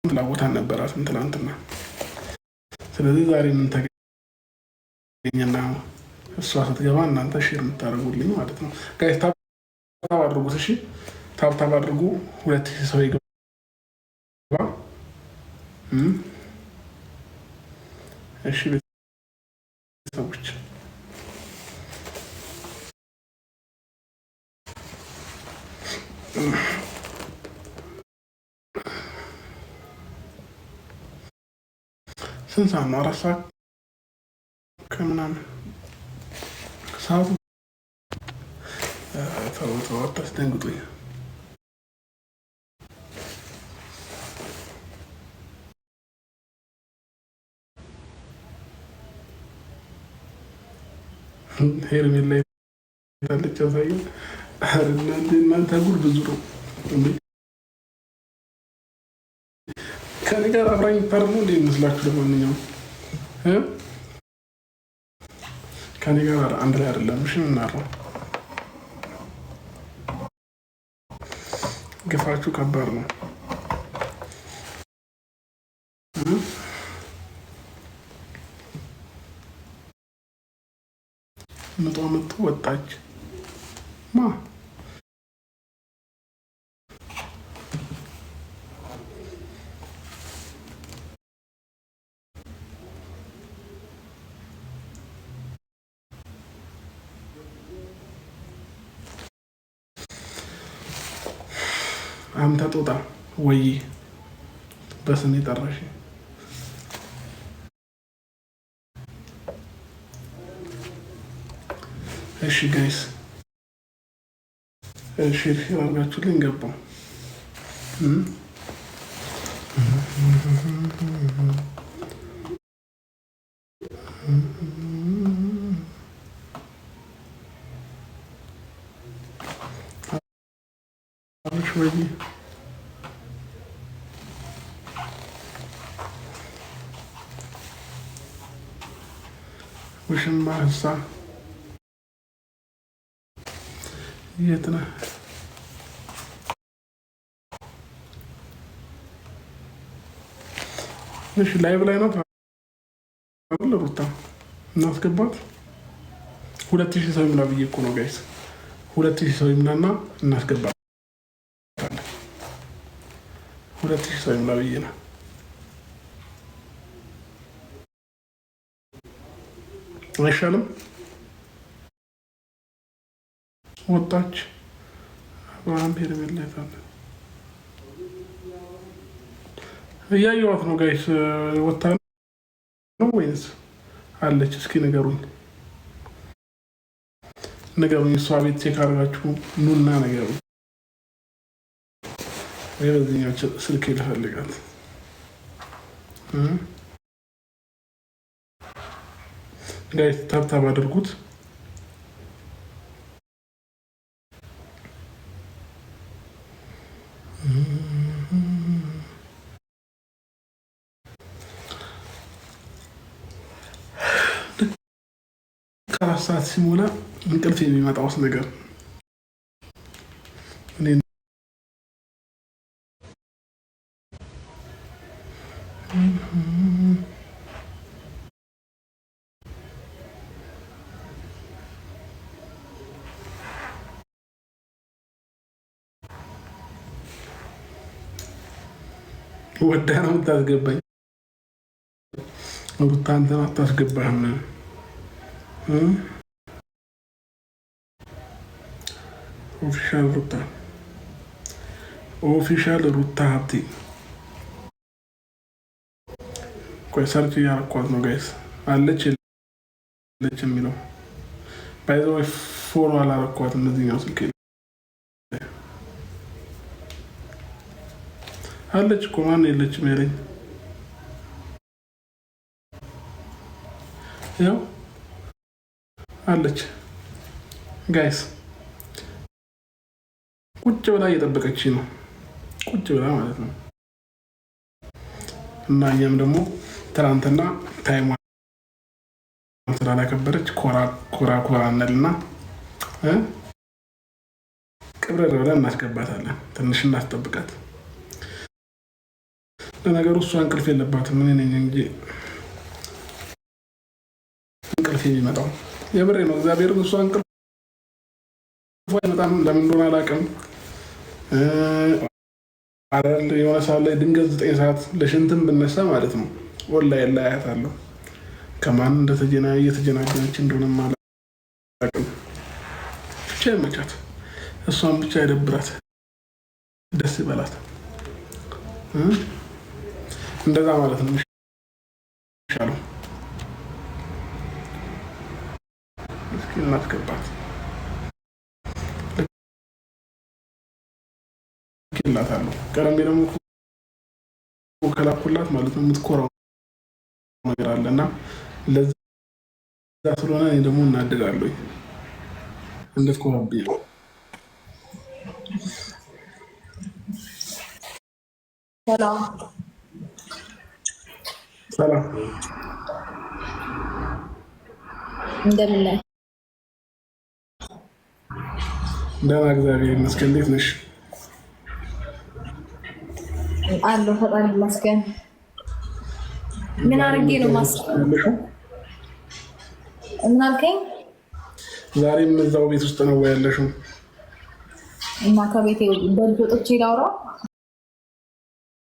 ፍላጎት አልነበራትም ትናንትና። ስለዚህ ዛሬ ምን ተገኘና እሷ ስትገባ እናንተ ሼር የምታደርጉልኝ ማለት ነው። ጋይስ ታብታብ አድርጉት። እሺ ታብታብ አድርጉ። 2000 ሰው ይገባ። እሺ ቤተሰቦች ስንት ሰዓት ነው? 4 ሰዓት ከምናምን ሰዓቱ። ተው አታስደንግጡኝ። ሄርሜላ ታለች ያሳየን። እናንተ ጉድ ብዙ ነው እንዴ! ከኔ ጋር አብራኝ ታርሙ እንዴ ይመስላችሁ? ለማንኛውም ከኔ ጋር አንድ ላይ አይደለም። እሺ ምናረው ግፋችሁ ከባድ ነው። ምጧ መጥቶ ወጣች ማ አንተ ጦጣ ወይ በስሜ ጠራሽ። እሺ ጋይስ ሼር አድርጋችሁልኝ ገባው። ወይ ውሽማ ህሳ የት ነህ? እሺ ላይቭ ላይ ነው ሩታ እናስገባት። 2000 ሰው ይሙላ ብዬ እኮ ነው ጋይስ። 2000 ሰው ይሙላና እናስገባት። 2000 ሰው ይሙላ ብዬ ነው። አይሻልም? ወጣች አብርሃም ሄርሜላ ይታለ እያየኋት ነው ጋይስ። ወጣ ነው ወይስ አለች? እስኪ ንገሩኝ። እሷ ቤት ቼክ አድርጋችሁ ኑና ንገሩኝ። ወይ በዚህኛው ስልክ ልፈልጋት። ጋይስ ታብታብ አድርጉት። ከአራት ሰዓት ሲሞላ እንቅልፍ የሚመጣውስ ነገር ወዳ ነው የምታስገባኝ። ሩታ አንተን አታስገባህም። ኦፊሻል ሩታ ሀብቴ። ቆይ ሰርች እያረኳት ነው ጋይስ። አለች የለች የሚለው ባይ ዘ ወይ ፎሎ አላረኳት። እነዚህኛው ስልክ አለች እኮ ማን የለችም ያለኝ? ያው አለች ጋይስ። ቁጭ ብላ እየጠበቀች ነው። ቁጭ ብላ ማለት ነው። እና እኛም ደግሞ ትናንትና ታይሟ ስላላከበረች ኮራ እንልና ቅብረር ብለን እናስገባታለን። ትንሽ እናስጠብቃት። ለነገሩ እሷ እንቅልፍ የለባትም። ምን ነኝ እንጂ እንቅልፍ የሚመጣው የምሬ ነው። እግዚአብሔር እሷ እንቅልፍ በጣም ለምን እንደሆነ አላውቅም። የሆነ ሰዓት ላይ ድንገት 9 ሰዓት ለሽንትም ብነሳ ማለት ነው ወላሂ ላይ አያታለሁ። ከማን እየተጀናጀነች እንደሆነ አላውቅም። ብቻ ይመቻት፣ እሷን ብቻ ይደብራት፣ ደስ ይበላት። እንደዛ ማለት ነው የሚሻለው። እስኪ እናስገባት ላታለሁ። ቀረሜ ደግሞ ከላኩላት ማለት ነው የምትኮራው ነገር አለ እና ለዛ ስለሆነ እኔ ደግሞ እናደዳለሁ እንድትኮራብኝ ነው። ሰላም እንደምን ነህ? ደህና እግዚአብሔር ይመስገን። እንዴት ነሽ? አለሁ ፈጣሪ ይመስገን። ምን አድርጌ ነው ማስቀምጥልሽ? ምን አልከኝ? ዛሬም እዛው ቤት ውስጥ ነው ያለሽው? እና ከቤቴ በልጆቼ ላውራ